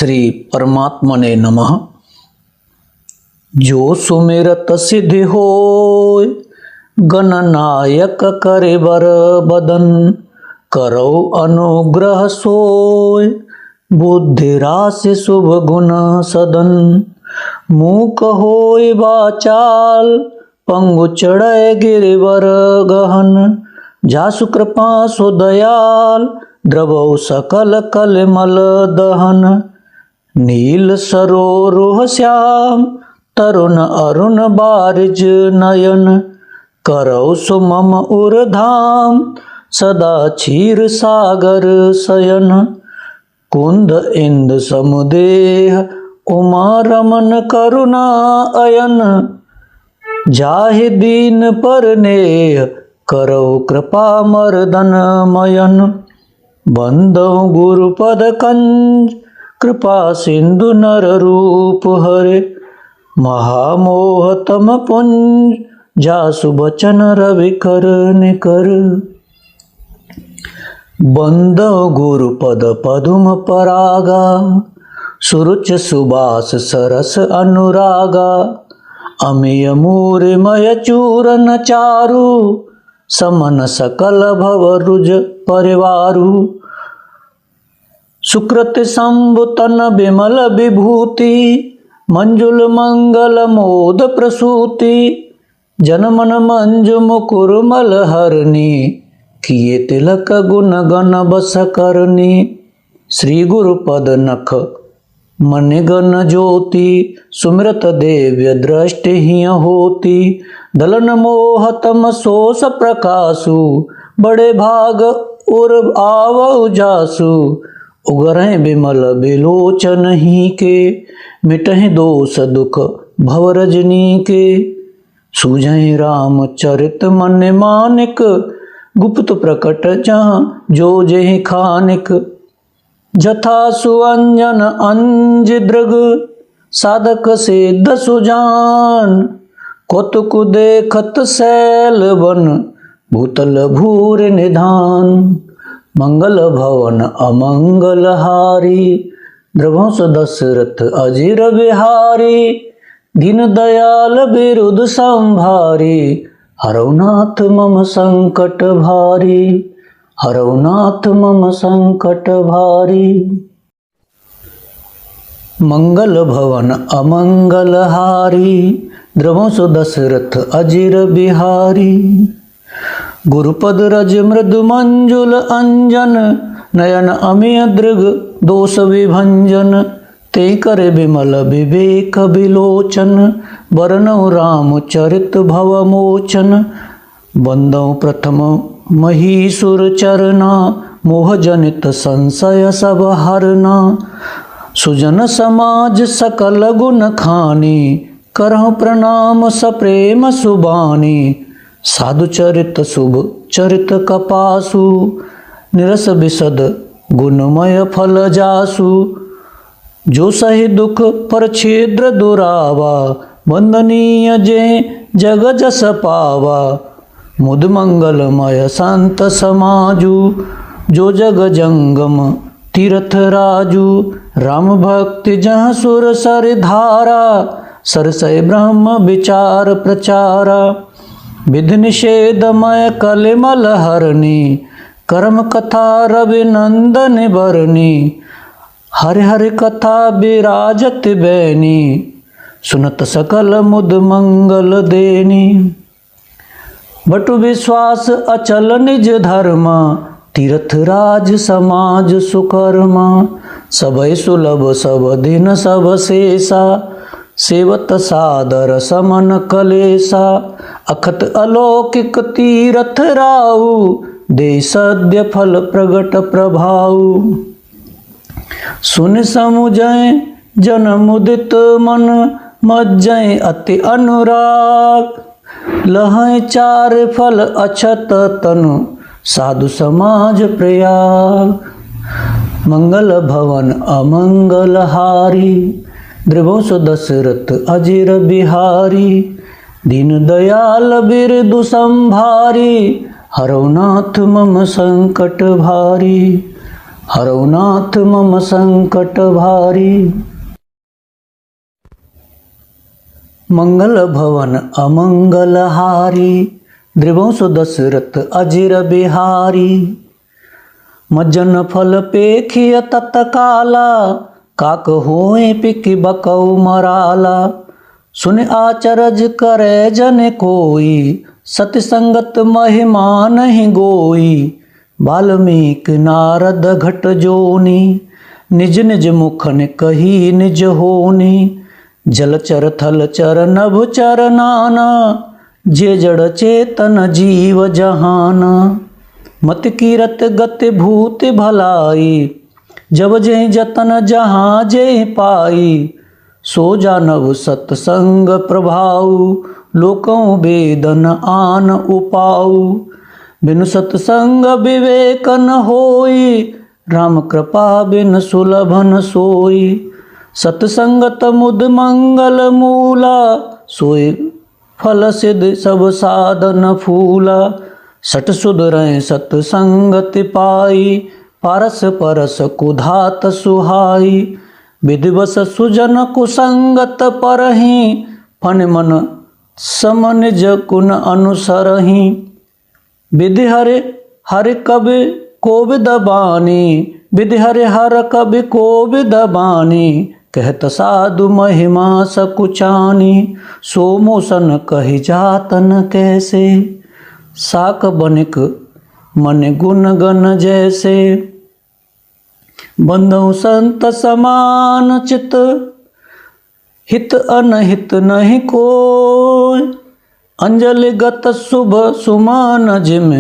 श्री परमात्मने नमः। जो सुमिरत सिद्धि होय, गणनायक करे बर बदन, करो अनुग्रह सोय, बुद्धि राशि शुभ गुण सदन। मूक होय वाचाल, पंगु चढ़य गिरिवर गहन, जासु कृपा सो दयाल, द्रवौ सकल कलमल दहन। नील सरोरुह श्याम, तरुण अरुण बारिज नयन, करौ सुमम उर्धाम, सदा क्षीर सागर शयन। कुंद इंद समुदेह, उमा रमन करुणा अयन, जाहि दीन पर नेह, करौ कृपा मर्दन मयन। बंदौ गुरुपद कंज, कृपा सिंधु नर रूप हरे, महामोह तम पुंज, जासु बचन रवि कर निकर। बंदौ गुरुपद पदुम परागा, सुरुच सुबास सरस अनुरागा। अमिय मूरिमय चूरन चारु, समन सकल भव रुज परिवारु। सुकृत संबुतन विमल विभूति, मंजुल मंगल मोद प्रसूति। जनमन मंजु मुकुर मल हरनी, किए तिलक गुण गण बस करनी। श्री गुरु पद नख मन गण ज्योति, सुमिरत देव्य दृष्टि हिय होती। दलन मोह तम सोस प्रकाशु, बड़े भाग उर आवउ जासु। उगरहि बिमल बिलोचन ही के, मिटहि दोष दुख भव रजनी के। सूझहि राम चरित मन मानिक, गुप्त प्रकट जहाँ जो जेहि खानिक। जथा सुअंजन अंज दृग, साधक सिद्ध सुजान। कौतुक देखत सैल वन, भूतल भूर निधान। मंगल भवन अमंगल हारी, द्रवंस दशरथ अजिर बिहारी। दीन दयाल बिरुद संभारी, हरौ नाथ मम संकट भारी, हरौ नाथ मम संकट भारी। मंगल भवन अमंगल हारी, द्रवंस दशरथ अजिर बिहारी। गुरुपद रज मृदु मंजुल अंजन, नयन अमिय दृग दोष विभंजन। ते कर विमल विवेक विलोचन, बरनौ राम चरित भव मोचन। बंदौ प्रथम महीसुर चरना, मोह जनित संशय सब हरना। सुजन समाज सकल गुण खानी, करहु प्रणाम सप्रेम सुबानी। साधु चरित शुभ चरित कपासु, निरस बिसद गुणमय फल जासु। जो सही दुख पर छिद्र दुरावा, वंदनीय जे जग जस पावा। मुद मंगलमय संत समाजु, जो जग जंगम तीर्थ राजू। राम भक्ति जहाँ सुर सर धारा, सरसय ब्रह्म विचार प्रचारा। विधि निषेधमय कलिमल हरनी, कर्म कथा रवि नंदन बरनी। हरि हरि कथा विराजत बैनी, सुनत सकल मुद मंगल देनी। बटु विश्वास अचल निज धर्मा, तीर्थ राज समाज सुकर्मा। सबय सुलभ सब दिन सब शेषा, सेवत सादर समन कलेसा। अखत अलौकिक तीरथ राउ, दे सद्य फल प्रगट प्रभाउ। सुन समुझय जन मुदित मन, मज्जय अति अनुराग। लहै चार फल अछत तनु, साधु समाज प्रयाग। मंगल भवन अमंगल हारी, द्रवंस दशरथ अजिर बिहारी। दीन दयाल बिरदु संभारी, हरौ नाथ मम संकट भारी, हरौ नाथ मम संकट भारी। मंगल भवन अमंगल हारी, द्रिवंश दशरथ अजिर बिहारी। मज्जन फल पेखिय तत्काला, काक होए पिक बकौ मराला। सुन आचरज करे जन कोई, सतसंगत महिमा नहीं गोई। वाल्मीकि नारद घट जोनी, निज निज मुखन कही निज होनी। जलचर थलचर नभचर नाना, जे जड़ चेतन जीव जहाना। मत कीरत गति भूत भलाई, जब जे जतन जहाँ जे पाई। सो जानव सतसंग प्रभाऊ, लोकों वेदन आन उपाऊ। बिनु सतसंग विवेक न होई, राम कृपा बिन सुलभ न सोई। सतसंगत मुद मंगल मूला, सोई फल सिद्ध सब साधन फूला। सट सुधरै सतसंगति पाई, पारस परस कुधात सुहाई। विधिवस सुजन कुसंगत परहि, फन मन सम निज कुन अनुसरहि। विधि हरि हरि कबि कोविद बानी, विधि हरि हर कबि कोविद बानी। कहत साधु महिमा सकुचानी, सो मोसन कहि जातन कैसे। साक बनिक मन गुण गण जैसे, बंधु संत समान चित। हित अनहित नहीं कोय, अंजलि गत शुभ सुमान जिम।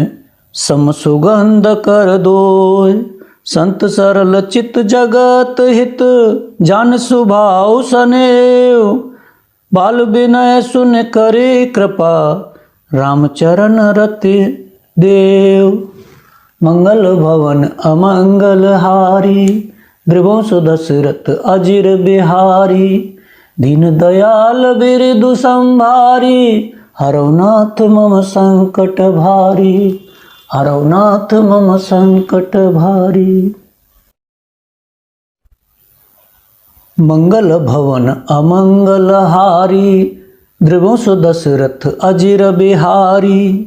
सम सुगंध कर दोय, संत सरल चित जगत हित। जान सुभाव सनेव, बाल विनय सुन करे कृपा। रामचरण रति देव। मंगल भवन अमंगल हारी, द्रिवंश दशरथ अजिर बिहारी। दीन दयाल बिरदु संभारी, हरौ नाथ मम संकट भारी। हरौ नाथ मम संकट भारी। मंगल भवन अमंगल हारी, द्रिवंश दशरथ अजिर बिहारी।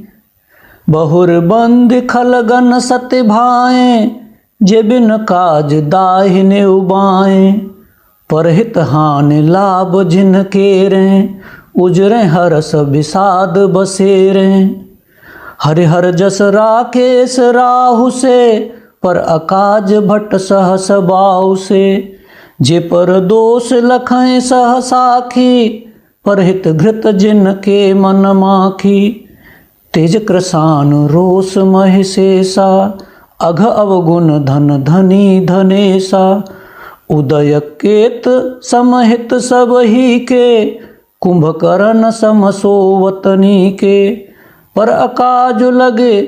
बहुर बंद खलगन सत भाए, जे बिन काज दाहिने उबाए। परहित हानि लाभ जिन केरे, उजरे हरस विषाद बसेरे। हरिहर जस राकेश राहु से, पर अकाज भट सहस बाहु से। जे पर दोष लखै सह साखी, परहित घृत जिन के मन माखी। तेज कृसान रोष महिषेषा, अघ अवगुण धन धनी धनेशा। उदय केत समहित सब ही के, कुंभकर्ण सम सोवतनी के। पर अकाज लगे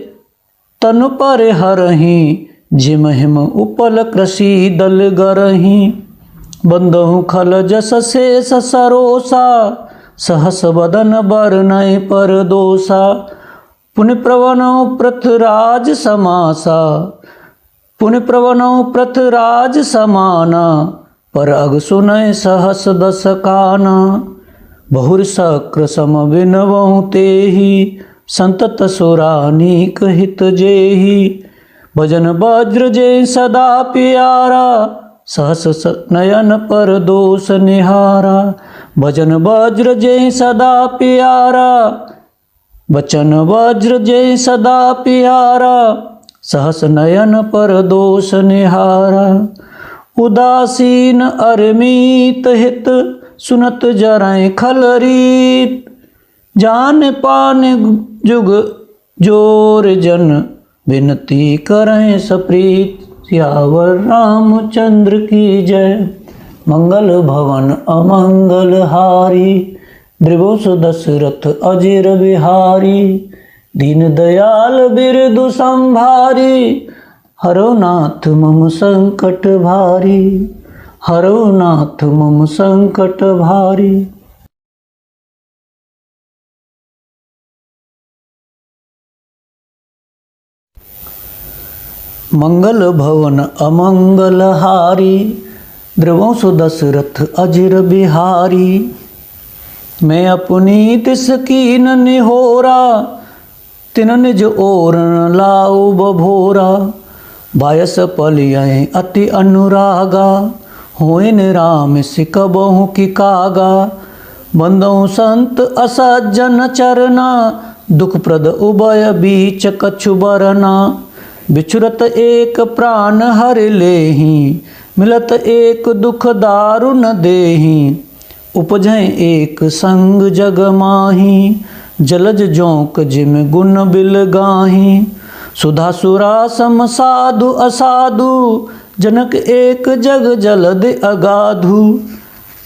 तनु पर हरहि, जिम हिम उपल कृषि दल गरहि। बंदहु खल जस शेष सरोसा, सहस बदन बरनय पर दोषा। पुनि प्रवनौ पृथ्वीराज समासा, पुनि प्रवनौ पृथ्वीराज समाना। पर अग सुनय सहस दस काना। बहुर शक्र सम विनवहु तेहि, संतत सुरानीक हित जेहि। भजन वज्र जे सदा प्यारा, सहस नयन पर दोष निहारा। भजन वज्र जे सदा प्यारा, बचन वज्र जे सदा प्यारा। सहस नयन पर दोष निहारा। उदासीन अरमीत हित, सुनत जरै खलरीत। जान पान जुग जोर जन, विनती करें सप्रीत। सियावर रामचंद्र की जय। मंगल भवन अमंगल हारी, द्रिवंश दशरथ अजिर बिहारी। दीन दयाल बिरदु संभारी, हरौ नाथ मम संकट भारी। हरौ नाथ मम संकट भारी। मंगल भवन अमंगल हारी, द्रवों सो दशरथ अजिर बिहारी। मैं अपनी तिस कीन निहोरा, तिन निज ओर लाऊ बभोरा। बायस पलियं अति अनुरागा, होए राम सिकबहु की कागा। बंदौ संत असज्जन चरना, दुख प्रद उभय बीच कछु बरना। बिछुरत एक प्राण हर लेहि, मिलत एक दुख दारुन देहि। उपजय एक संग जग माही, जलज जोंक जिम गुण बिल गाही। सुधा सुरा सम साधु असाधु, जनक एक जग जलद अगाधु।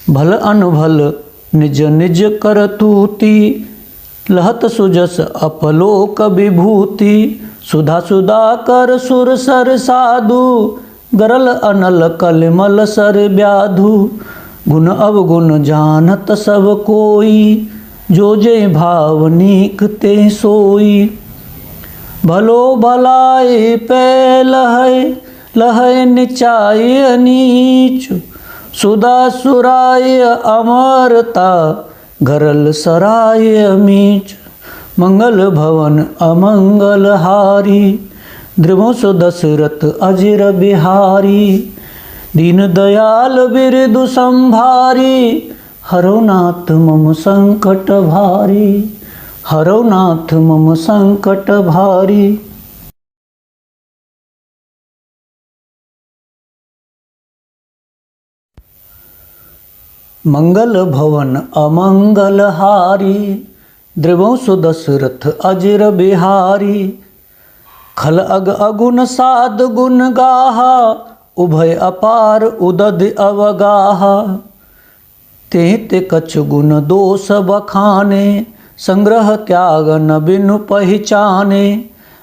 भल अनभल निज निज कर तूति, लहत सुजस अपलोक विभूति। सुधा सुधा कर सुर सर साधु, गरल अनल कलमल सर व्याधु। गुण अवगुण जानत सब कोई, जो जे भाव नीक ते सोई। भलो भलाई पे लहै, लहै निचाय नीच। सुधा सुराय अमरता, गरल सराय मीच। मंगल भवन अमंगल हारी, द्रवों सो दशरथ अजिर बिहारी। दीन दयाल बिरदु संभारी, हरो नाथ मम संकट भारी। हरो नाथ मम संकट भारी। मंगल भवन अमंगल हारी, द्रवों सो दशरथ अजिर बिहारी। खल अग अगुन साध गुण गाहा, उभय अपार उदद अवगाहा। ते ते कछु गुण दोष बखाने, संग्रह त्याग न बिनु पहचाने।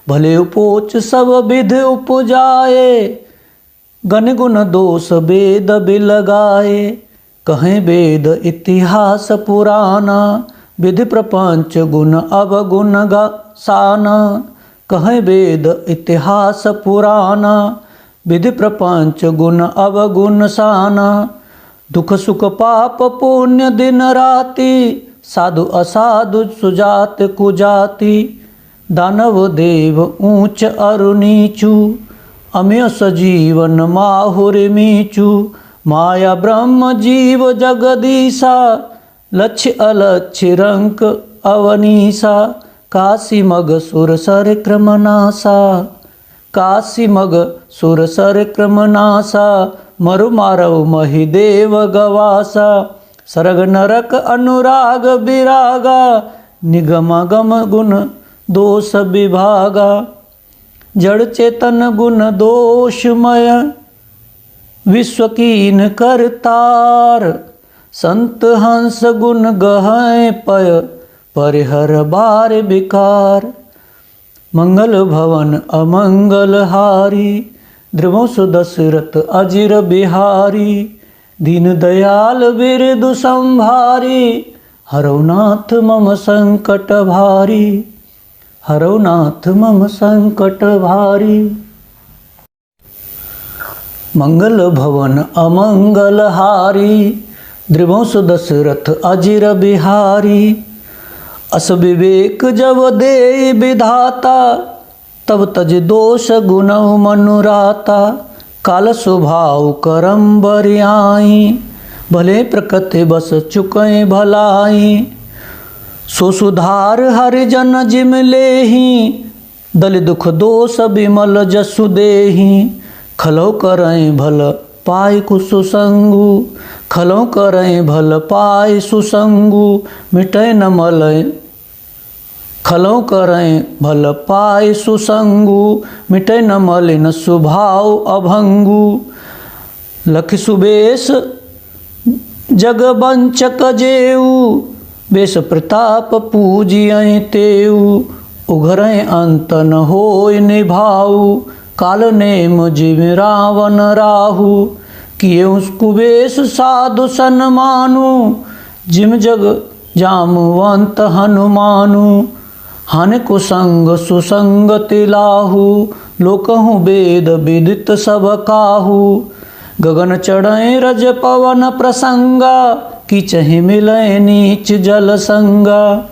भले उपोच सब विध उपजाए, गण गुण दोष वेद बिलगाए। कहें वेद इतिहास पुराना, विधि प्रपंच गुण अवगुण साना। कहें वेद इतिहास पुराना, विधि प्रपंच गुण अवगुण साना। दुख सुख पाप पुण्य दिन राति, साधु असाधु सुजात कुजाति। दानव देव ऊंच अरु नीचु, अमेय सजीवन माहुर मीचु। माया ब्रह्म जीव जगदीशा, लक्ष्य अलक्ष्य रंक अवनीसा। काशी मग सुर सर क्रमनासा, काशी मग सुर सर क्रमनासा। मरु मारव महिदेव गवासा, सरग नरक अनुराग विरागा। निगम गम गुण दोष विभागा, जड़ चेतन गुण दोषमय। विश्व कीन करतार, संत हंस गुण गहै पय। परिहर बार विकार। मंगल भवन अमंगल हारी, द्रवों सो दशरथ अजिर बिहारी। दीन दयाल बिरदु संभारी, हरो नाथ मम संकट भारी। हरो नाथ मम संकट भारी। मंगल भवन अमंगल हारी, द्रवों सो दशरथ अजिर बिहारी। अस विवेक जब दे विधाता, तब तज दोष गुण मनुराता। काल स्वभाव करम बरियाई, भले प्रकृति बस चुकै भलाई। सो सुधार हरिजन जिम लेहि, दल दुख दोष विमल जसु देहि। खलो करें भल पाय कुसुसंगु, खलो करें भल पाय सुसंगु। मिटै न मलय खलो करें भल पाय सुसंगु। मिटै न मलिन स्वभाव अभंगु। लख सुबेश जग बंचक जेऊ, बेश प्रताप पूजियं तेऊ। उघरें अंत न होय निभाऊ, काल नेम जिम रावण राहु। किए कुबेश साधु सन्मानु, जिम जग जामवंत हनुमानु। हन कुसंग सुसंगति लाहु, लोकहु वेद विदित सब काहू। गगन चढ़े रज पवन प्रसंगा, किचहि मिलय नीच जल संगा।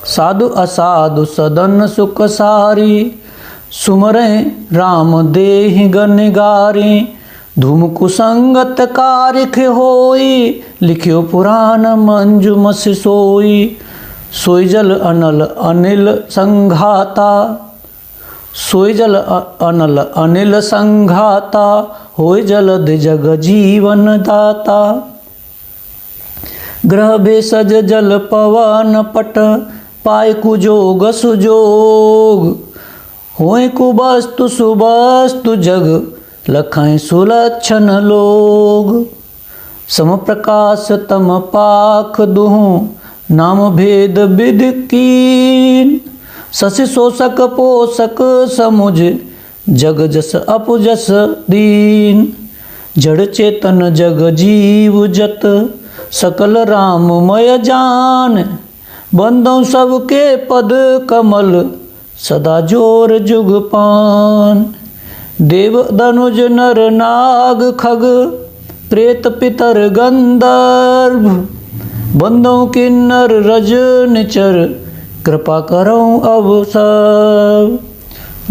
साधु असाधु सदन सुख सारी, सुमरे राम देहि गनिगारी। धूम कुसंगत कारिख होई, लिखियो पुराण मंजु मसि सोई। सोई जल अनल अनिल संघाता, सोई जल अनल अनिल संघाता। होय जलद जग जीवन दाता। ग्रह भेषज जल पवन पट, पाय कुजोग सुजोग। होय कुवस्तु सुवस्तु जग, लखय सुलक्षण लोग। सम प्रकाश तम पाख दुहु, नाम भेद विधि कीन। शशि शोषक पोषक समुझ, जग जस अपुजस दीन। जड़ चेतन जग जीव जत, सकल राममय जान। बंदों सबके पद कमल, सदा जोर जुग पान। देव धनुज नर नाग खग, प्रेत पितर गंधर्व। बंदों किन्नर रज निचर, कृपा करो अब सब।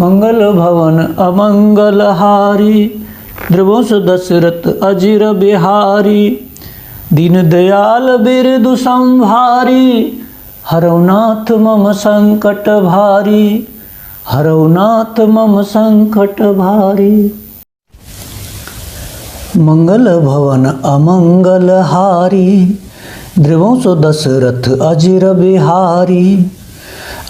मंगल भवन अमंगल हारी, द्रवंश दशरथ अजिर बिहारी। दीन दयाल बिरदु संभारी, हरौ नाथ मम संकट भारी। हरौ नाथ मम संकट भारी। मंगल भवन अमंगल हारी, द्रवंश दशरथ अजिर बिहारी।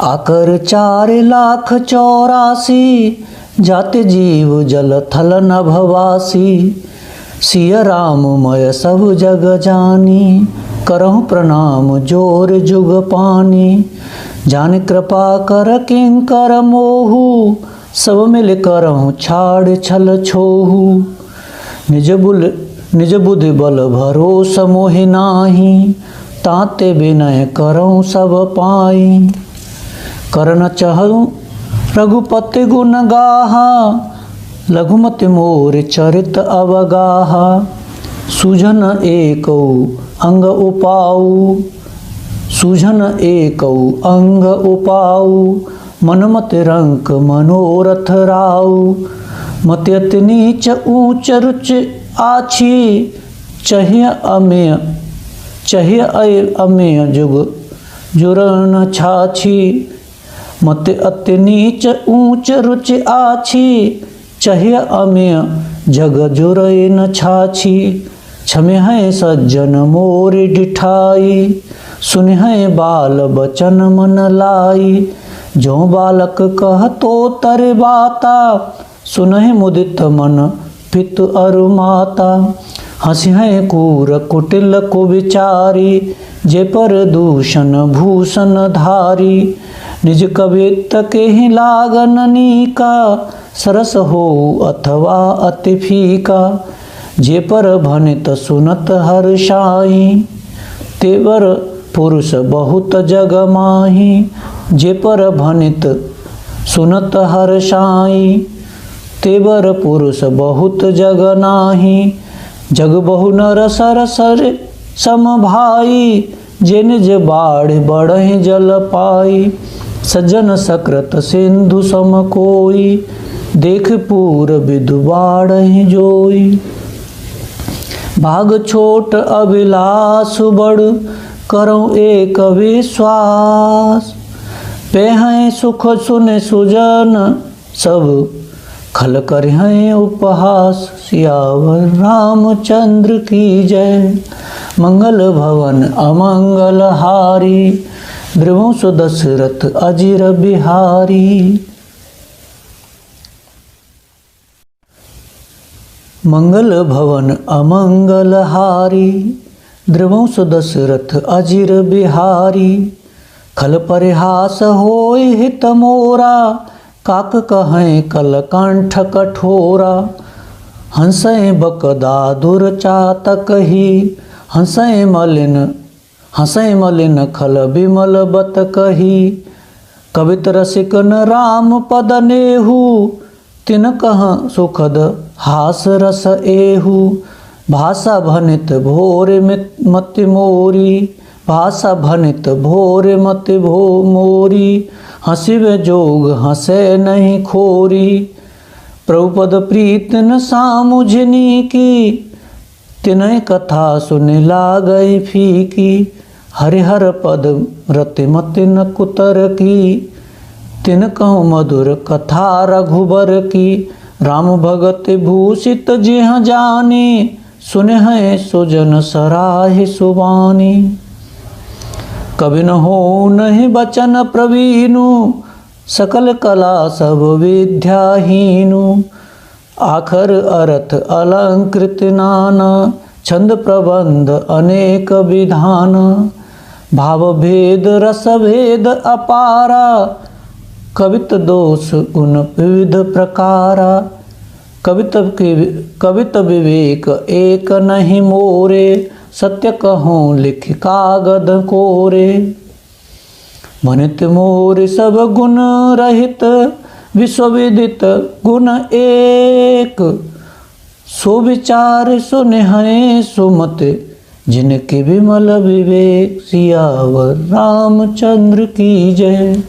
आकर 4,84,000, जाति जीव जल थल नभवासी। सिय राममय सब जग जानी, करहु प्रणाम जोर जुग पानी। जान कृपा कर किंकर मोहु, सब मिल करहु छाड़ छल छोहु। निज बुद्धि बल भरोस मोहि नाही, ताते विनय करहु सब पाई। करन चहु रघुपति गुण गाहा, लघुमति मोर चरित अवगाहा। सुजन एकौ अंग उपाऊ, सुजन एकौ अंग उपाऊ। मनमति रंक मनोरथ राऊ, मति अति नीच ऊंच रुच आछी। चाहिए अमेय जुग जुरन छाछी। मत अति नीच ऊंच रुच आछी, चाहिए अमेय जग जुरय न छाछी। क्षमे है सज्जन मोर डिठाई, सुन है बाल बचन मन लाई। जो बालक कह तो तर बाता, सुन है मुदित मन पितु अरु माता। हंसी है कूर कुटिल को विचारी, जे पर दूषण भूषण धारी। निज कवित के ही लागन नीका, सरस हो अथवा अति फीका। जे पर भनित सुनत हर्षाई, तेवर पुरुष बहुत जग माही। जे पर भनित सुनत हर्षाई, तेवर पुरुष बहुत जग नाही। जग बहु नर सर सम भाई, जे निज बाढ़ बढ़हि जल पाई। सज्जन सकृत सिंधु सम कोई, देख पूर विदु बाढ़हि जोई। भाग छोट अभिलाष बड़, करो एक विश्वास। पेहै सुख सुन सुजन सब, खल करहै उपहास। सियावर रामचंद्र की जय। मंगल भवन अमंगल हारी, द्रवंश दशरथ अजिर बिहारी। मंगल भवन अमंगल हारी, द्रवंश दशरथ अजिर बिहारी। खल परिहास होय हित मोरा, काक कहें कल कंठ कठोरा। हंसै बकदा दुर्चातक ही, हंसै मलिन खल विमल बत कही। कवित रसिक न राम पद नेहु, तिन कह सुखद हास रस एहू, भाषा भनित भोर मति मोरी, भाषा भनित भोर मति भो मोरी, हंसिवे जोग हंसे नहीं खोरी, प्रभुपद प्रीत न सामुझनी की, तिनय कथा सुनि लागई फीकी, हरिहर पद रति मति न कुतर की, तिन कहूँ मधुर कथा रघुबर की, राम भगत भूषित जिह जानी, सुने हैं सुजन सराहि सुबानी, कवि न हो नहीं बचन प्रवीणु, सकल कला सब विद्याहीनु, आखर अर्थ अलंकृत नाना, छंद प्रबंध अनेक विधान, भाव भेद रस भेद अपारा, कवित दोष गुण विविध प्रकारा, कवित विवेक एक नहीं मोरे, सत्य कहूँ लिख कागद कोरे, मनित मोर सब गुण रहित, विश्वविदित गुण एक, सो विचार सुनेहै सुमत, जिनके विमल विवेक, सियावर रामचंद्र की जय।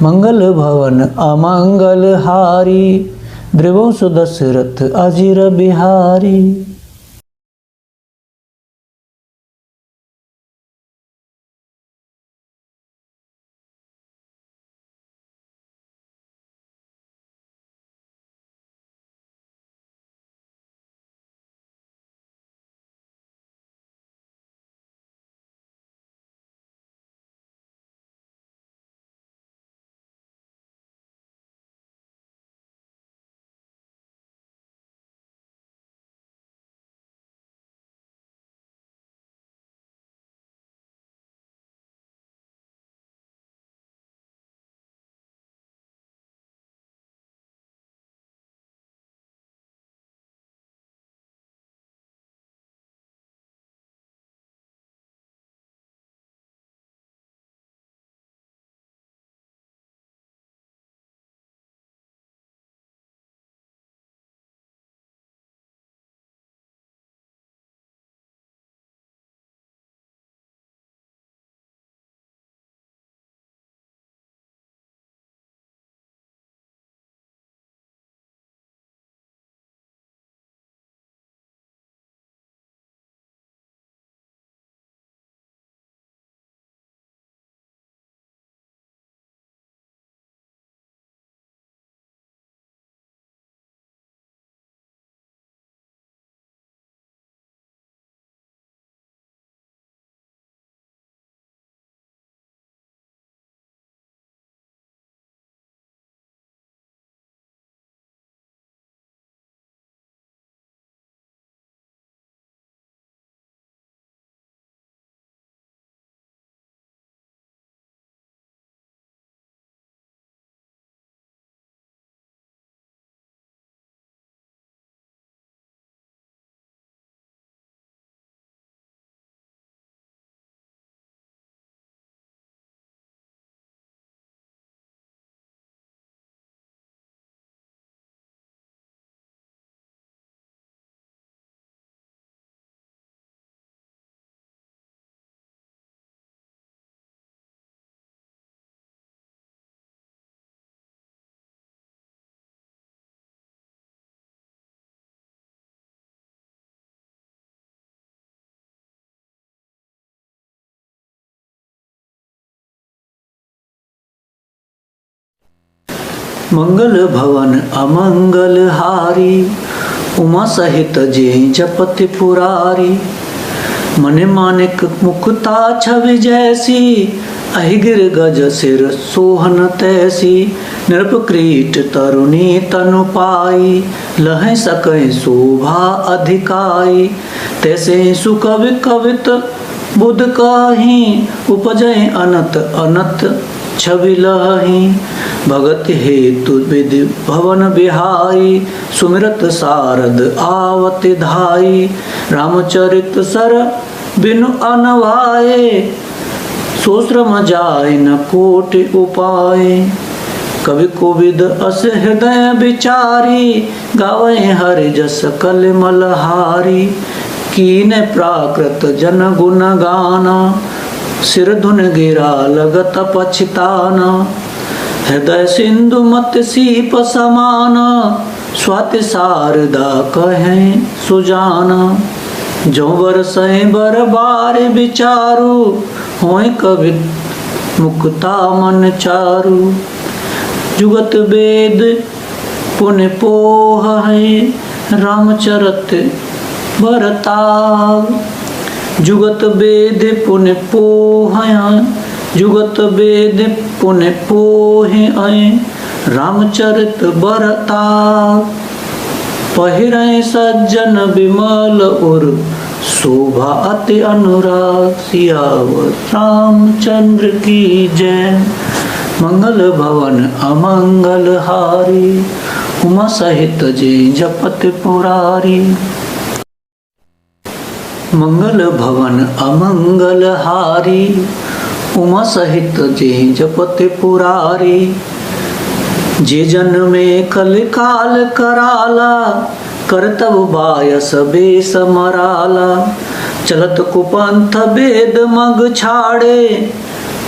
मंगल भवन अमंगल हारी, द्रिवंश दशरथ अजिर बिहारी। मंगल भवन अमंगल हारी, उमा सहित जे जपति पुरारी, मने मानिक मुकुता छवि जैसी, अहिगिर गज सिर सोहन तैसी, नृपक्रीट तरुणी तनु पाई, लह सकै शोभा अधिकाई, तैसे सुकवि कवित बुध कही, उपजय अनत अनत छवि लही, भगत हेतु विधि भवन बिहारी, सुमिरत सारद आवत धाई, रामचरित सर बिनु अनवाए, सोश्रम जाय न कोटि उपाय, कवि कोविद अस हृदय विचारी, गावे हरि जस कल मलहारी। कीने प्राकृत जन गुण गाना, सिर धुन गिरा लगत पछताना। हृदय सिंधु मत सीप समाना, स्वाति शारदा कहें सुजाना। जो बरसै बर बार विचारू, होय कवि मुक्ता मन चारु। जुगत वेद पुण्य पोह है, रामचरित बरताल। जुगत वेद पुण्य पोह है, जुगत वेद पुण्य पोह है, रामचरित बरताल। पहिरै सज्जन विमल उर, शोभा अति अनुराग। सियावर रामचंद्र की जय। मंगल भवन अमंगल हारी, उमा सहित जे जपत पुरारी। मंगल भवन अमंगल हारी, उमा सहित जे जपत पुरारी। जे जन में कल काल कराला, करतब बायस बेस मराला। चलत कुपंथ वेद मग छाड़े,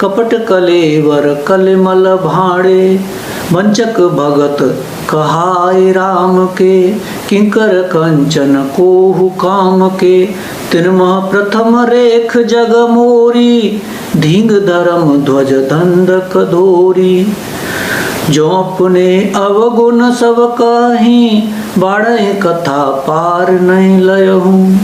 कपट कलेवर कलमल भाड़े। वंचक भगत कहाय राम के, किंकर कंचन कोहु काम के। तिनमह प्रथम रेख जग मोरी, धींग धर्म ध्वज दंडक धोरी। जो अपने अवगुण सब कहीं, बाढ़े कथा पार नहीं लयहूँ।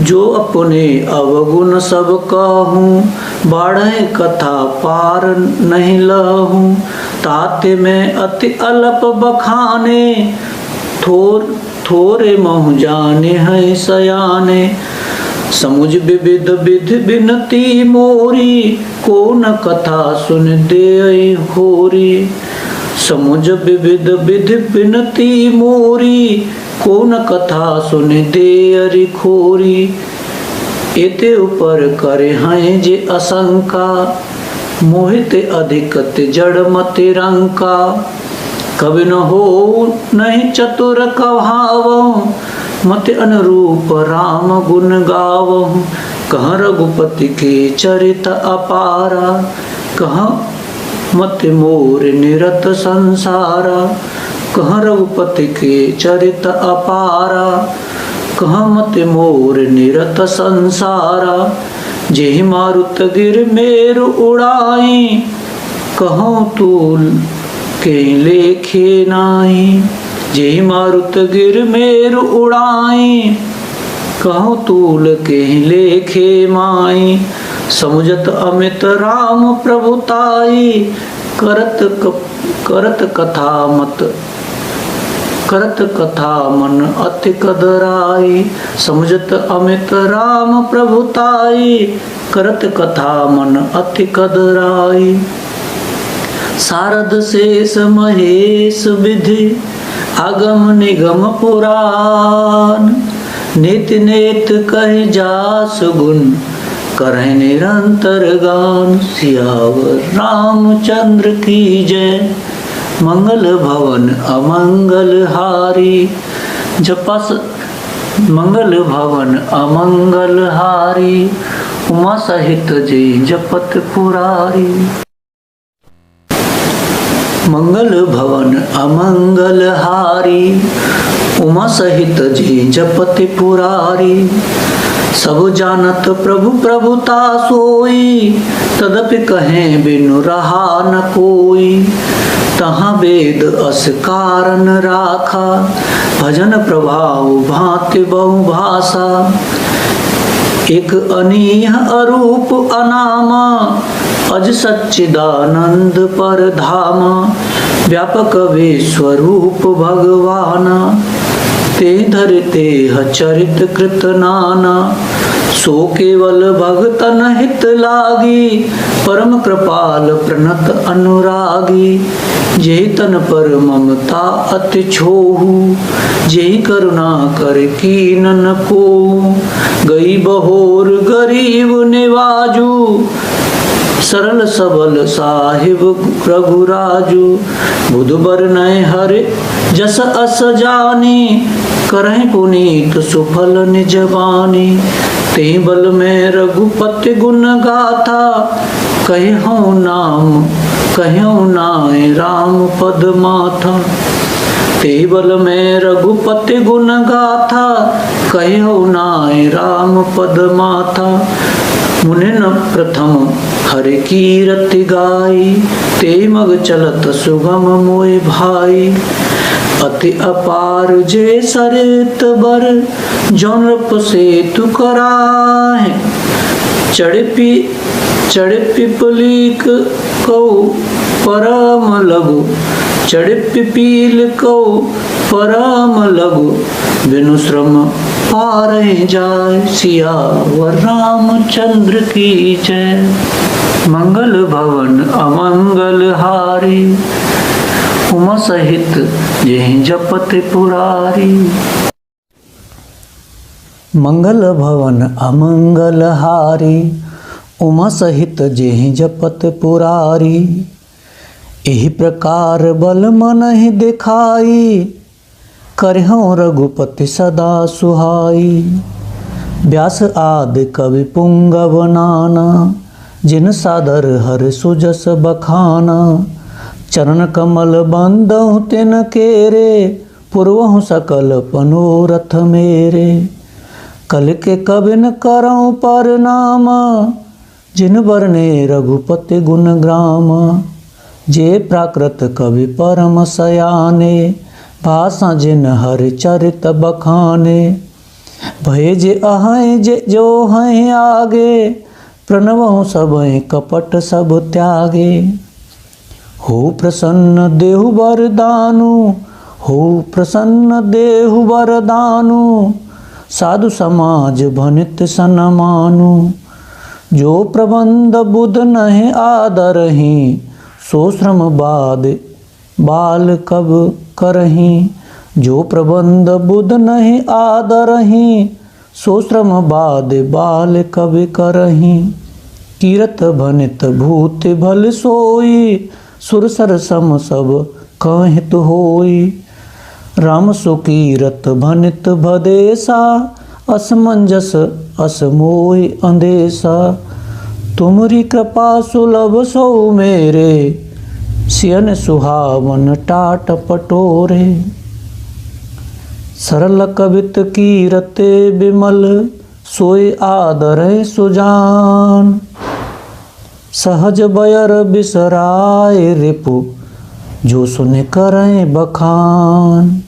जो अपने अवगुण सब कहूँ, बाढ़े कथा पार नहीं लहूँ। ताते में अति अल्प बखाने, थोरे महु जाने हैं सयाने। समुझ विविध विधि बिनती मोरी, को न कथा सुन दे होरी। समुझ विविध विधि बिनती मोरी, को न कथा सुन दे अरि खोरी। एते ऊपर करे हैं जे असंका, मोहित अधिकत जड़ मति रंका। कवि न हो नहीं चतुर कहावहु, मत अनुरूप राम गुण गावहु। कह रघुपति के चरित अपारा, कह मत मोर निरत संसारा। कह रघुपति के चरित अपारा, कह मत मोर निरत संसारा। जेहि मारुत गिर मेरु उड़ाई, कहूँ तूल के लेखे नाई। जेहि मारुत गिर मेरु उड़ाई, कहूँ तूल के लेखे माई। समुझत अमित राम प्रभुताई, करत कथा मन अति कदराई। समुझत अमित राम प्रभुताई, करत कथा मन अति कदराई। शारद शेष महेश विधि, आगम निगम पुराण। नित नेत कह जास गुण, करह निरंतर गान। सियावर रामचंद्र की जय। मंगल भवन अमंगल हारी, जपस मंगल भवन अमंगल हारी। उमा सहित जे जपत पुरारी। मंगल भवन अमंगल हारी, उमा सहित जे जपत पुरारी। सब जानत प्रभु प्रभुता सोई, तदपि कहें बिनु रहा न कोई। तहाँ वेद अस कारण राखा, भजन प्रभाव भांति बहु भाषा। एक अनीह अरूप अनामा, अज सच्चिदानंद पर धामा। व्यापक विश्वरूप भगवाना, ते धरते चरित कृत नाना। सो केवल भगतन हित लागी, परम कृपाल प्रणत अनुरागी। जेहि तन पर ममता अति छोहू, जेहि करुणा कर कीनन कोहू। गई बहोर गरीब निवाजू, सरल सबल साहिब रघुराजू बुध बरनय हरे जस अस जानी करहि पुनीत सुफल निज बानी ते बल में रघुपति गुण गाथा कहहु नाय राम पद माथा ते बल में रघुपति गुण गाथा कहहु नाय राम पद माथा मुनिन प्रथम हरि कीरति गाई ते मग चलत सुगम मोय भाई अति अपार जे सरित बर जौन रूप से तु कराहे चढ़ पिपलीक कौ परम लघु चढ़ पिपील कौ परम लघु बिनु श्रम पारे जाय सियावर रामचंद्र की जय। मंगल भवन अमंगल हारी उमा सहित जेहि जपत पुरारी। मंगल भवन अमंगल हारी उमा सहित जेहि जपत पुरारी। एहि प्रकार बल मनहि दिखाई करहु रघुपति सदा सुहाई। व्यास आदि कवि पुंगव नाना जिन सादर हर सुजस बखाना। चरण कमल बंदहु तिन केरे पुरवहु सकल पनोरथ मेरे। कल के कबिन करऊँ परनाम जिन बरने रघुपति गुण ग्राम। जे प्राकृत कवि परम सयाने भाषा जिन हरि चरित बखाने। भय जे अहै जे जो हैं आगे प्रणवहु सबहि कपट सब त्यागे। हो प्रसन्न देहु वरदानु हो प्रसन्न देहु वरदानु। साधु समाज भनित सनमानु। जो प्रबंध बुध नहीं आदरहि सो श्रम बाल कब करहि। जो प्रबंध बुध नहीं आदरहि सो श्रम बाल कब करहि। कीरत भनित भूत भल सोई सुरसर सम सब कहित होई। राम सुकीरत भनित भदेसा असमंजस असमोहि अंदेसा। तुमरी कृपा सुलभ सो मेरे सियन सुहावन टाट पटोरे। सरल कवित कीरते बिमल सोई आदर सुजान। सहज बयर बिसराय रिपु जो सुन करें बखान।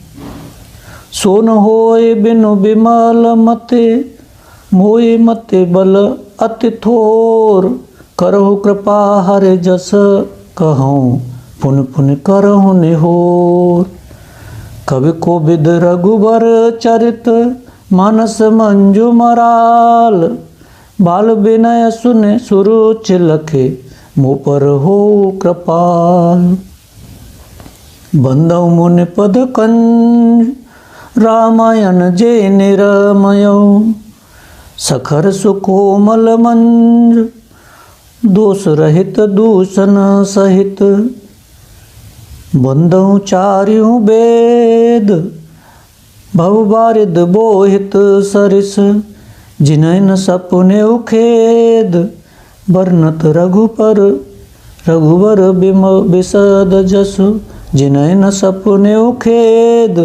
सोन होय बिनु बिमल मते मोय मते बल अति थोर। करहु कृपा हरे जस कहूँ पुन पुन करहु निहोर। कवि कोविद रघुबर चरित मानस मंजु मराल। बाल विनय सुने सुरुचि लखे मुँह पर हो कृपाल। बंदौ मुनि पद कंज रामायण जे निरमय। सखर सुकोमल मंज दोष रहित दूषण सहित। बंदौ चार्यु वेद भव बारिद बोहित सरिस। जिनय न सपने खेद वर्णत रघुबर बिसद जसु। जिनय न सपने खेद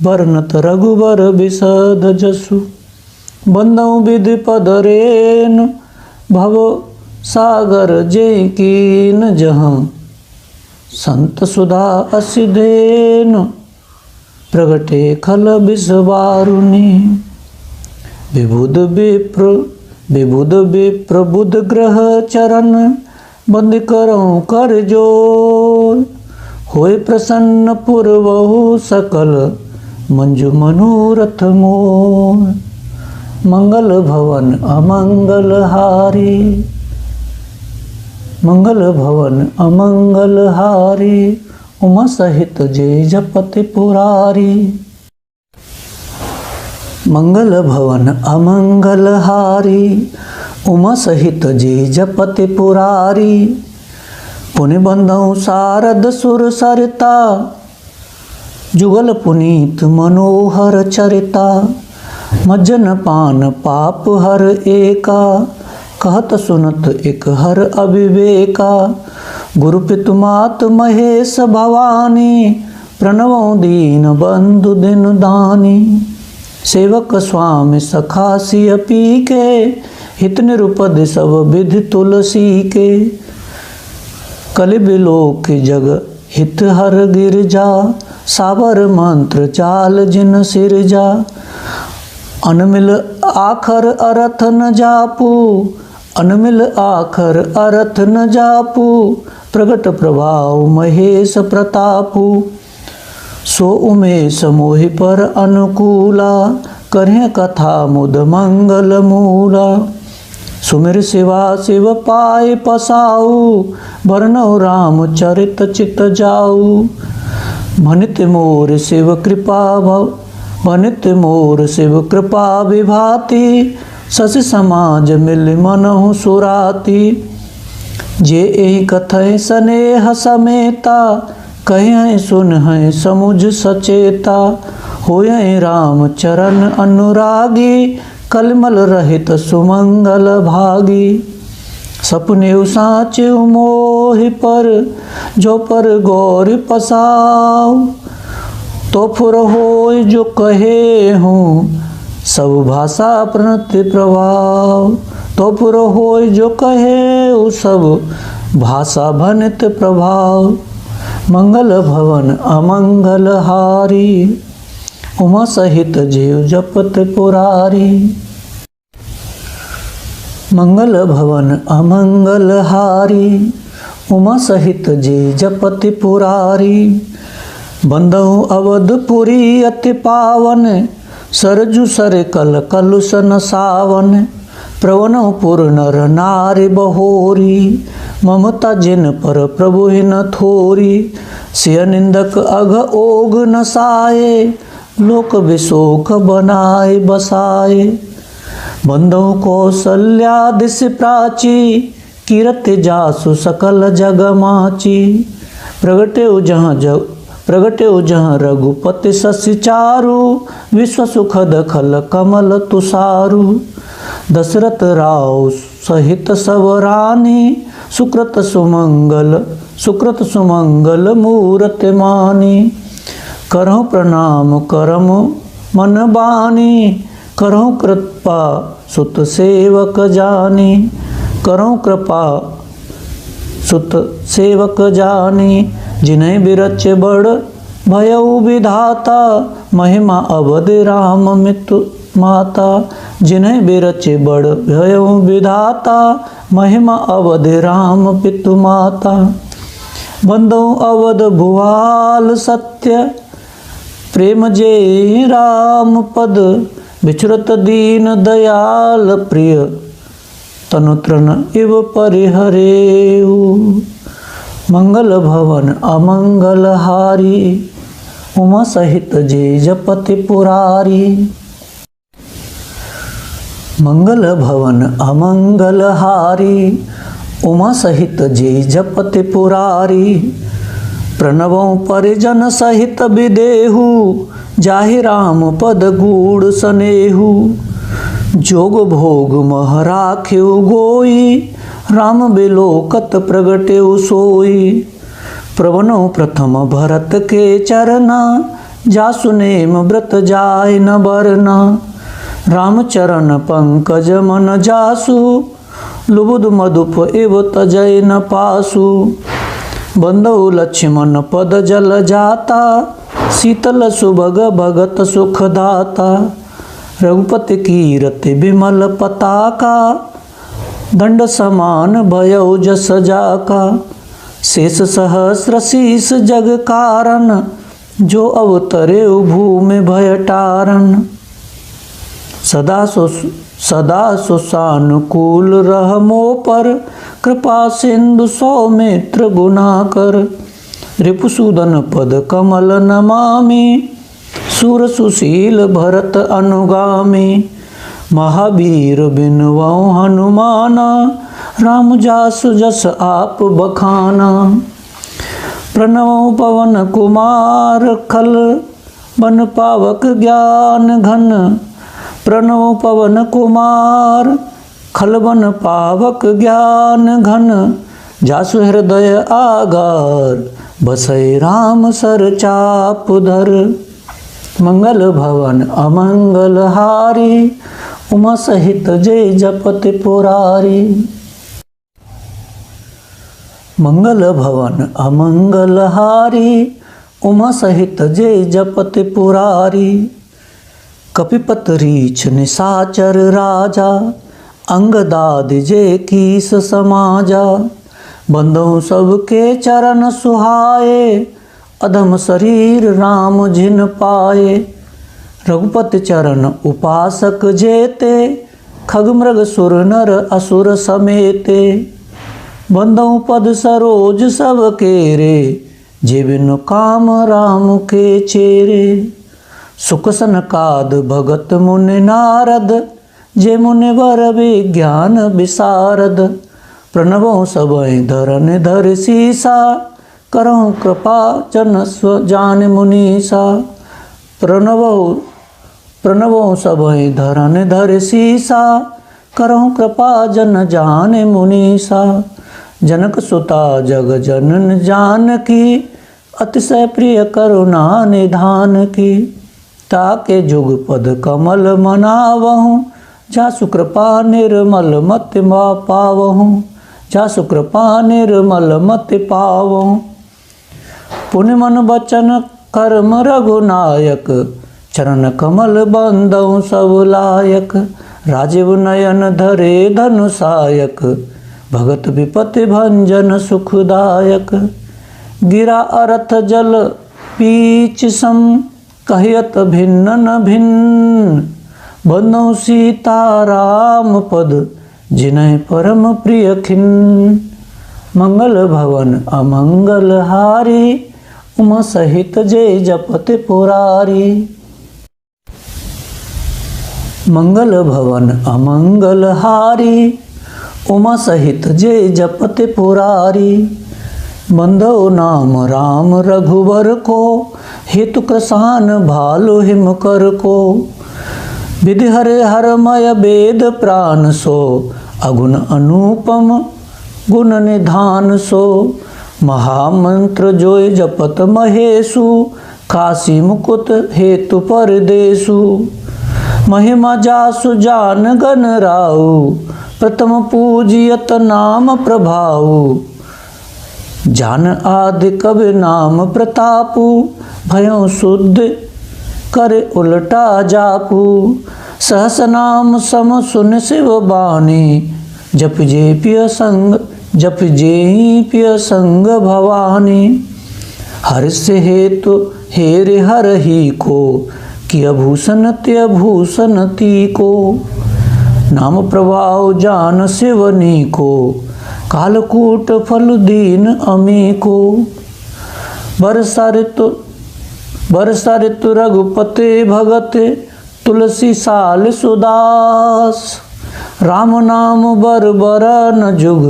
वर्णत रघुबर बिसद जसु। बंदौ विधि पदरेन भव सागर जे कीन जहाँ। संत सुधा असिधेन प्रगटे खल बिसवारुनि। विबुध विप्र बुध ग्रह चरण बंद करऊँ कर जोर। होय प्रसन्न पुरवहु सकल मंजु मनोरथ मोर। मंगल भवन अमंगल हारी मंगल भवन अमंगल हारी। उमा सहित जय जपति पुरारी। मंगल भवन अमंगल हारी उमा सहित जे जपति पुरारी, पुनि बंधु शारद सुर सरिता, जुगल पुनीत मनोहर चरिता, मज्जन पान पाप हर एका, कहत सुनत एक हर अविवेका, गुरु पितु मात महेश भवानी, प्रणवो दीन बंधु दिन दानी, सेवक स्वामी सखा सिय पी के, हित निरुपद सब विधि तुलसी के, कलि बिलोक जग हित हर गिरजा, सावर मंत्र जाल जिन सिरजा, अनमिल आखर अर्थ न जापू, अनमिल आखर अर्थ न जापू, प्रगट प्रभाव महेश प्रतापू, सो उमेश मोहि पर अनुकूला, करें कथा मुद मंगल मूला, सुमिर शिवा शिव पाए पसाऊ, बरनौ राम चरित चित जाऊ, भनित मोर शिव कृपा भव, भनित मोर शिव कृपा विभाति, शशि समाज मिल मनहु सुराति, जे एहि कथय स्नेह समेता, कहें सुनहि समुझ सचेता, होयं राम चरण अनुरागी, कलमल रहित सुमंगल भागी, सपने साचे मोहि पर, जो पर गौर पसाव, तो फुर होय जो कहे हूँ सब भाषा प्रणति प्रभाव, तो फुर होय जो कहे सब भाषा भनित प्रभाव, मंगल भवन अमंगल हारी, उमा सहित जीव जपत पुरारी, मंगल भवन अमंगल हारी, उमा सहित जी जपति पुरारी, बंधु अवधपुरी अति पावन, सरजु सर कल कलुषन सावन, प्रवनौ पुर नर नारी बहोरी, ममता जिन पर प्रभु न थोरी, सिय निंदक अघ ओग न साए, लोक विशोक बनाए बसाए, बंधु कौशल्या दिश प्राची, कीरति जासु सकल जग माची, प्रगटे जहाँ रघुपति शशि चारु, विश्व सुखद खल कमल तुषारु, दशरथ राव सहित सब रानी, सुकृत सुमंगल मूरत मानी, करहु प्रणाम करम मन बानी, करहु कृपा सुत सेवक जानी, करहु कृपा सुत सेवक जानी, जिन्हें बिरच बड़ भयउ विधाता, महिमा अवध राम मितु माता, जिन्हें बिरच बड़ भयउ विधाता, महिमा अवध राम पितु माता, बंधु अवध भुआल सत्य, प्रेम जे राम पद, विचरत दीन दयाल प्रिय, तनुत्रन इव परिहरेऊ, मंगल भवन अमंगल हारी, उमा सहित जे जपति पुरारी, मंगल भवन अमंगल हारी, उमा सहित जे जपति पुरारी, प्रणवों परिजन सहित विदेहु, जाहि राम पद गूढ़ सनेहु, जोग भोग मह राख्यु गोई, राम बिलोकत प्रगटेउ सोई, प्रवनो प्रथम भरत के चरना, जासु नेम व्रत जाय न बरना, राम चरण पंकज मन जासु, लुबुद मधुप इव तजय न पासु, बंधु लक्ष्मण पद जल जाता, शीतल सुभग भगत सुख दाता, रघुपति कीरति विमल पताका, दंड समान भयउ जस जाका, शेष सहस्र शीस जग कारण, जो अवतरे भूमि भय टारण, सदा सुसानुकूल रहमो पर, कृपा सिंधु सौमित्र गुणाकर, रिपुसूदन पद कमल नमामि, सुर सुशील भरत अनुगामी, महावीर बिनवौ हनुमाना, राम जासु जस आप बखाना। प्रणव पवन कुमार खल, बन पावक ज्ञान घन। प्रणव पवन कुमार खल, बन पावक ज्ञान घन। जासु हृदय आगार, बसै राम सर चाप धर। मंगल भवन अमंगल हारी, उमा सहित जय जपत पुरारी। मंगल भवन अमंगल हारी, उमा सहित जय जपत पुरारी। कपिपत रीछ निशाचर राजा, अंगदाद जय कीस समाजा। बंधु सबके चरण सुहाए, अधम शरीर राम जिन पाए। रघुपति चरण उपासक जेते, खग मृग सुर नर असुर समेते। बंधु पद सरोज सब केरे, जे बिनु काम राम के चेरे। सुख सनकाद भगत मुनि नारद, जे मुनिवर विज्ञान विशारद। प्रणवो सबहि धरन धर सीसा, करहु कृपा जन स्व जान मुनीसा। प्रणवो सबहि धरन धर सीसा, करहु कृपा जन जान मुनीसा। जनक सुता जग जनन जानकी, अतिशय प्रिय करुणा निधान की। ताके जुग पद कमल मनावहु, जासु कृपा निर्मल मति पावहु। जासु कृपा निर्मल मति पावहु। पुण्य मन बचन कर्म रघुनायक, चरण कमल बंदौ सब लायक। राजीव नयन धरे धनुषायक, भगत विपति भंजन सुखदायक। गिरा अरथ जल पीच सम, कहियत भिन्न न भिन्न। बंदौ सीता राम पद, जिनहि परम प्रिय खिन्न। मंगल भवन अमंगल हारी, उमा सहित जय जपत पुरारी। मंगल भवन अमंगल हारी, उमा सहित जय जपत पुरारी। बंधो नाम राम रघुवर को, हेतु कृसान भालु हिम कर को। विधि हरे हरमय वेद प्राण सो, अगुण अनुपम गुण निधान सो। महामंत्र जोय जपत महेशु, काशी मुकुट हेतु परदेशु। महिमा जासु जान गन राउ, प्रथम पूजियत नाम प्रभाऊ। जान आदि कवि नाम प्रतापु, भयो शुद्ध करे उल्टा जापू। सहस नाम सम सुन शिव बानी, जप जे पिय संग जप जे पिय संग भवानी। हर से हेतु हेरे हर ही को, किय भूषण त्य भूषण ती को। नाम प्रभाव जान शिवनी को, कालकूट फल दीन अमी को। बरसा ऋतु रघुपते भगत, तुलसी साल सुदास। राम नाम बर बरन जुग,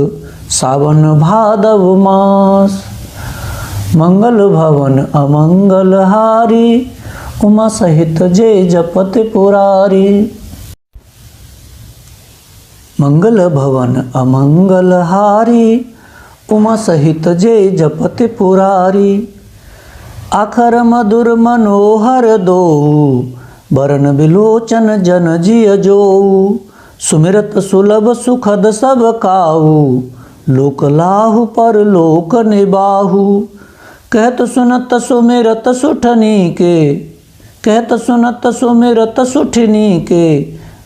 सावन भादव मास। मंगल भवन अमंगल हारी, उमा सहित जय जपत पुरारी। मंगल भवन अमंगल हारी, उमा सहित जय जपत पुरारी। आखर मधुर मनोहर दो, बरन बिलोचन जन जिय जोऊ। सुमिरत सुलभ सुखद सब काऊ, लोक लाहु पर लोक निबाहु। कहत सुनत सुमिरत सुठनी के, कहत सुनत सुमिरत सुठनी के।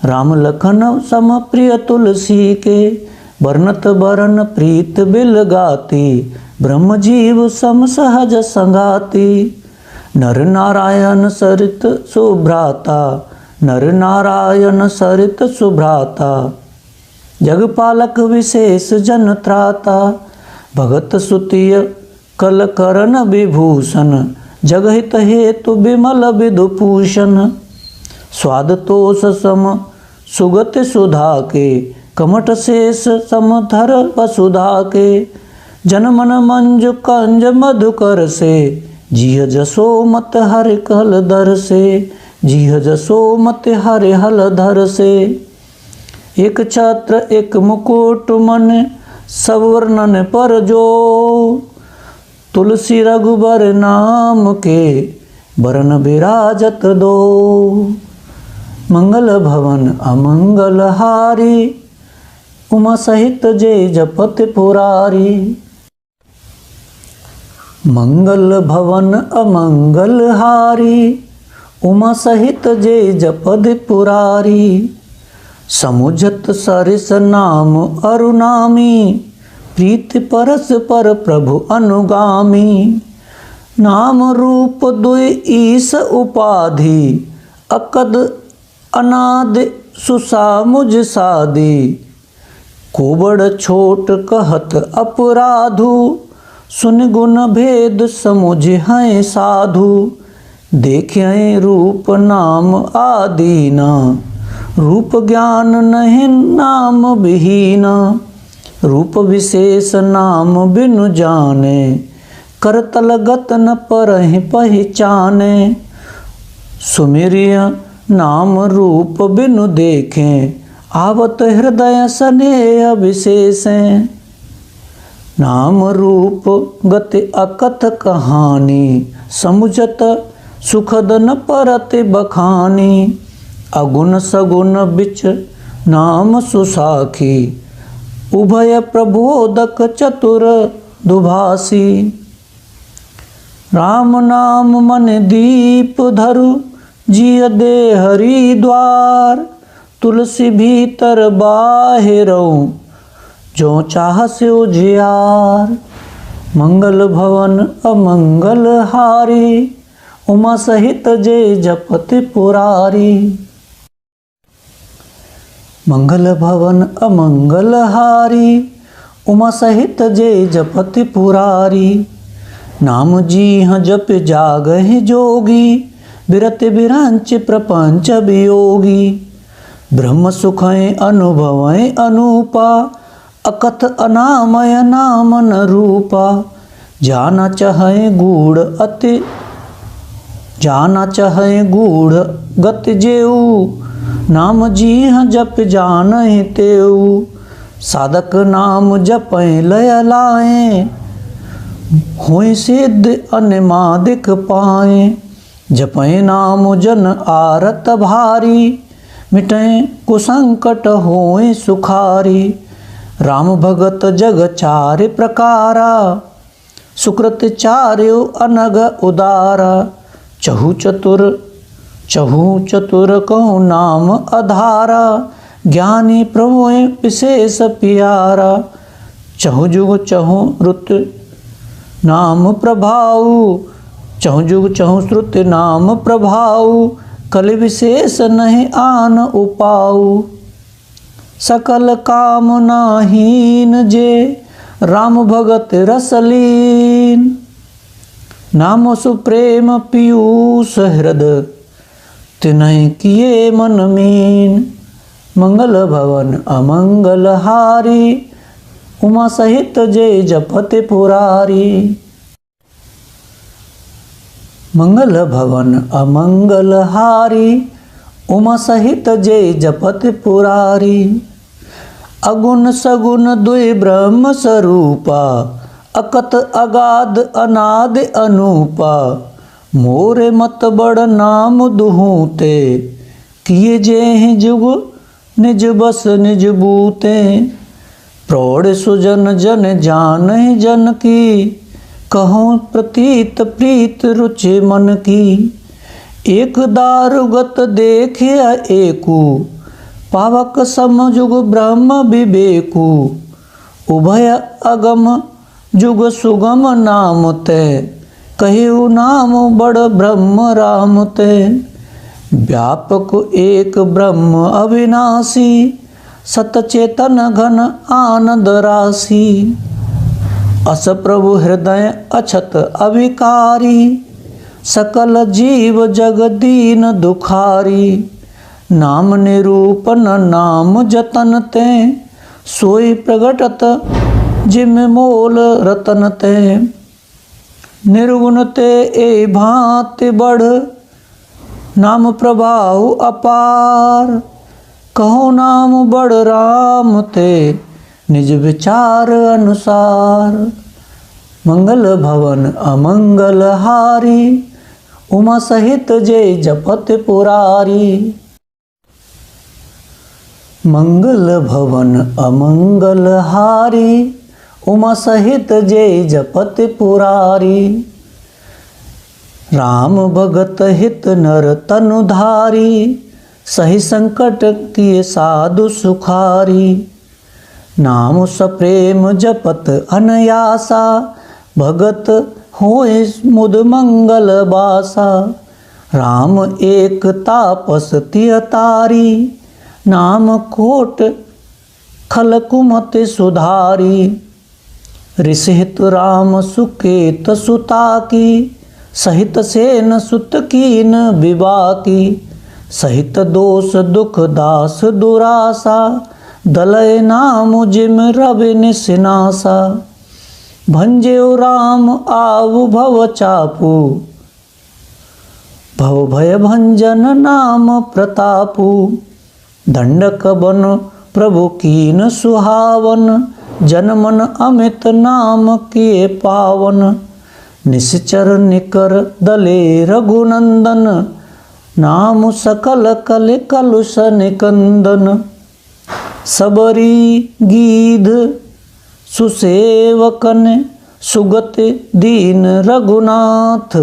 राम लखन सम प्रिय तुलसी के, बरनत बरन प्रीत बिल गाती। ब्रह्म जीव सम सहज संगाती। नर नारायण सरित सुभ्राता, नर नारायण सरित सुभ्राता। जगपालक विशेष जन त्राता, भगत सुतिय कल करन विभूषण। जगहित हेतु विमल विदुपूषण, स्वाद तोष सम सुगत सुधा के, कमठ शेष समधर वसुधा के, जनमन मंजु कंज मधुकर से, जिह जसो मत हर कल धर से, जिह जसो मत हर हल धर से। एक छत्र एक मुकुट मन सब वर्णन पर जो, तुलसी रघुबर नाम के बरन बिराजत दो। मंगल भवन अमंगल हारी, उमा सहित जय जपत पुरारी। मंगल भवन अमंगल हारी, उमा सहित जय जपद पुरारी। समुझत सरिस नाम अरुनामी, प्रीति परस पर प्रभु अनुगामी। नाम रूप दुय ईस उपाधि, अकद अनाद सुसा मुझ सादी। कोबड़ छोट कहत अपराधु, सुन गुण भेद समुझ हैं साधु। देखें रूप नाम आदीना, रूप ज्ञान नहीं नाम विहीना। रूप विशेष नाम बिनु जाने, करतल गत न परहि पहचाने। सुमिरिय नाम रूप बिनु देखें, आवत हृदय स्नेह विशेषें। नाम रूप गति अकथ कहानी, समुझत सुखद न परत बखानी। अगुण सगुण बिच नाम सुसाखी, उभय प्रबोधक चतुर दुभासी। राम नाम मन दीप धरु, जिय दे हरिद्वार। तुलसी भीतर बाहिरऊँ, जो चाह से उजियार। मंगल भवन अमंगल हारी, उमा सहित जय जपत पुरारी। मंगल भवन अमंगल हारी, उमा सहित जय जपत पुरारी। नाम जीह जप जागहि जोगी, बिरत बिरंच प्रपंच वियोगी। ब्रह्म सुखय अनुभवय अनूपा, अकथ अनामय नाम न रूपा। जाना चाहे गूढ़ अति, जाना चाहे गूढ़ गत जेऊ। नाम जीह जप जानहि तेऊ। साधक नाम जपय लय लाए, होय सिद्ध अनमादिक पाए। जपय नाम जन आरत भारी, मिटय कुसंकट होय सुखारी। राम भगत जग चारि प्रकारा, सुकृत चार्यो अनग उदारा। चहु चतुर कहूँ नाम अधारा, ज्ञानी प्रभु विशेष प्यारा। चहु जुग चहु रुत नाम प्रभाऊ, चहु जुग चहु श्रुत नाम प्रभाऊ। कल विशेष नहीं आन उपाऊ, सकल कामनाहीन जे। राम भगत रसलीन, नाम सुप्रेम पीयूष हृदय। तिन्हि किए मन मीन। मंगल भवन अमंगल हारी, उमा सहित जय जपत पुरारी। मंगल भवन अमंगल हारी, उमा सहित जय जपत पुरारी। अगुण सगुण दुई ब्रह्म स्वरूपा, अकत अगाध अनाद अनूपा। मोरे मत बड़ नाम दुहूते, किए जेहि जुग निज बस निज बूते। प्रौढ़ सुजन जन जानहि जन की, कहूँ प्रतीत प्रीत रुचि मन की। एक दारुगत देखिया एकू, पावक समजुग ब्रह्म विवेकू। उभय अगम जुग सुगम नाम ते, कहिउ नाम बड़ ब्रह्म राम ते। व्यापक एक ब्रह्म अविनाशी, सतचेतन घन आनंद राशि। अस प्रभु हृदय अछत अविकारी, सकल जीव जग दीन दुखारी। नाम निरूपन नाम जतन ते, सोई प्रगटत जिम मोल रतन ते। निर्गुण ते ए भांति बढ़, नाम प्रभाव अपार, कहो नाम बड़ राम ते, निज विचार अनुसार। मंगल भवन अमंगल हारी, उमा सहित जय जपत पुरारी। मंगल भवन अमंगल हारी, उमा सहित जय जपत पुरारी। राम भगत हित नर तनुधारी, सही संकट किए साधु सुखारी। नाम सप्रेम जपत अनयासा, भगत होए मुद मंगल बासा। राम एक तापस तिय तारी, नाम कोट खल कुमत सुधारी। ऋषिहित राम सुकेत सुता की, सहित सेन सुत कीन विवाकी। सहित दोष दुख दास दुरासा, दलय नाम जिम रवि निसिनासा। भंजेउ राम आव भव चापू, भव भय भंजन नाम प्रतापू। दंडक बन प्रभु कीन सुहावन, जन मन अमित नाम किए पावन। निश्चर निकर दले रघुनंदन, नाम सकल कल कलुष निकंदन। सबरी गीध सुसेवकन, सुगति दीन रघुनाथ।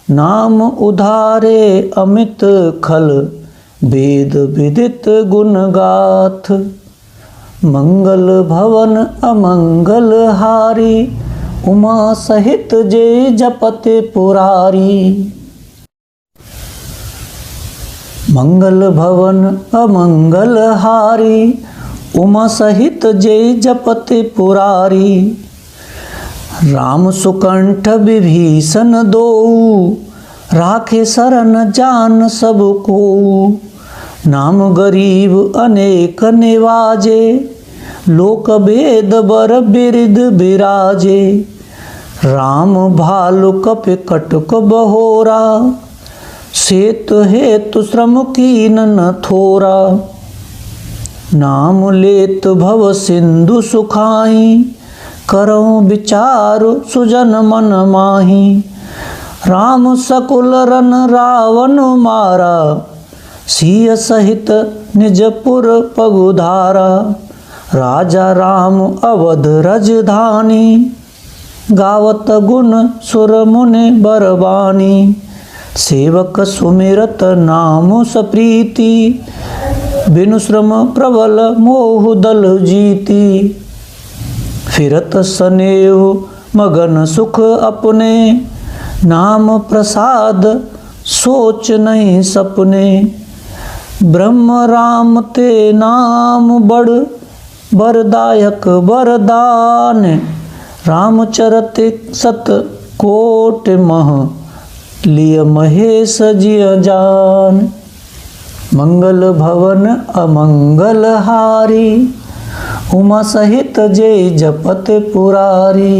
नाम उधारे अमित खल, वेद विदित गुण गाथ। मंगल भवन अमंगल हारी, उमा सहित जय जपत पुरारी। मंगल भवन अमंगल हारी, उमा सहित जय जपत पुरारी। राम सुकंठ विभीषण दोऊ, राखे शरण जान सब को। नाम गरीब अनेक निवाजे, लोक भेद बर बिरिद बिराजे। राम भालु कपि कटुक बहोरा, सेतु हेतु श्रम कीन न थोरा। नाम लेत भव सिंधु सुखाई, करऊं विचार सुजन मन माही। राम सकुल रन रावण मारा, सिय सहित निजपुर पगुधारा। राजा राम अवध रजधानी, गावत गुण सुर मुनि बरबानी। सेवक सुमिरत नाम सप्रीति, बिनु श्रम प्रबल मोह दल जीती। फिरत सनेह मगन सुख अपने, नाम प्रसाद सोच नहीं सपने। ब्रह्म राम ते नाम बड़, बरदायक वरदान। रामचरित सत कोट मह, लिय महेश जिय जान। मंगल भवन अमंगल हारी, उमा सहित जय जपत पुरारी।